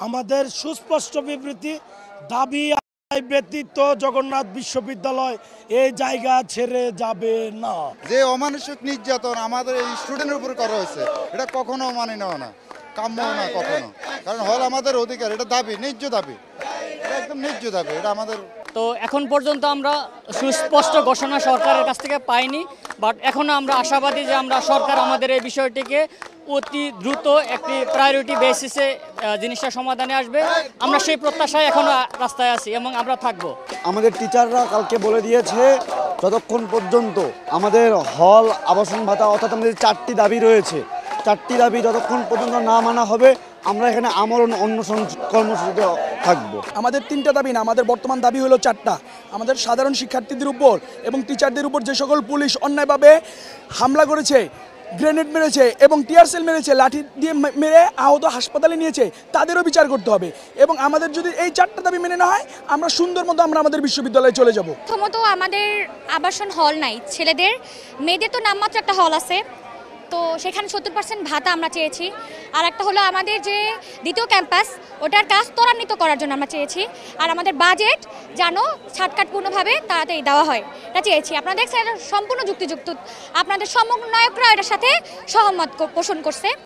আমাদের সুস্পষ্ট বিবৃতি, দাবি ব্যতীত জগন্নাথ বিশ্ববিদ্যালয় এই জায়গা ছেড়ে যাবে না। যে অমানসিক নির্যাতন আমাদের এই স্টুডেন্টের উপর করা হয়েছে এটা কখনো মানে নেওয়া না, কাম্য না কখনো। কারণ হল আমাদের অধিকার, এটা দাবি, ন্যায্য দাবি, এটা একদম ন্যায্য দাবি, এটা আমাদের। তো এখন পর্যন্ত আমরা সুস্পষ্ট ঘোষণা সরকারের কাছ থেকে পাইনি, বাট এখনও আমরা আশাবাদী যে আমরা সরকার আমাদের এই বিষয়টিকে অতি দ্রুত একটি প্রায়োরিটি বেসিসে জিনিসটা সমাধানে আসবে। আমরা সেই প্রত্যাশায় এখনও রাস্তায় আছি এবং আমরা থাকবো। আমাদের টিচাররা কালকে বলে দিয়েছে যতক্ষণ পর্যন্ত আমাদের হল, আবাসন ভাতা অর্থাৎ আমাদের 4টি দাবি রয়েছে, 4টি দাবি যতক্ষণ পর্যন্ত না মানা হবে আমরা এখানে আমরণ অনশন কর্মসূচিতে থাকবো। আমাদের 3টা দাবি না, আমাদের বর্তমান দাবি হলো 4টা। আমাদের সাধারণ শিক্ষার্থীদের উপর এবং টিচারদের উপর যে সকল পুলিশ অন্যায়ভাবে হামলা করেছে, গ্রেনেড মেরেছে এবং টিয়ার সেল মেরেছে, লাঠি দিয়ে মেরে আহত হাসপাতালে নিয়েছে, তাদেরও বিচার করতে হবে। এবং আমাদের যদি এই 4টা দাবি মেনে না হয় আমরা সুন্দর মতো আমরা আমাদের বিশ্ববিদ্যালয়ে চলে যাব। প্রথমত আমাদের আবাসন হল নাই ছেলেদের, মেয়েদের তো নামমাত্র একটা হল আছে, তো সেখানে 70% ভাতা আমরা চেয়েছি। আর একটা হলো আমাদের যে দ্বিতীয় ক্যাম্পাস, ওটার কাজ ত্বরান্বিত করার জন্য আমরা চেয়েছি। আর আমাদের বাজেট যেন ছাটকাটপূর্ণভাবে তাড়াতাড়ি দেওয়া হয় এটা চেয়েছি। আপনারা দেখছেন এটা সম্পূর্ণ যুক্তিযুক্ত, আপনাদের সমন্বয়করা এটার সাথে সহমত পোষণ করছে।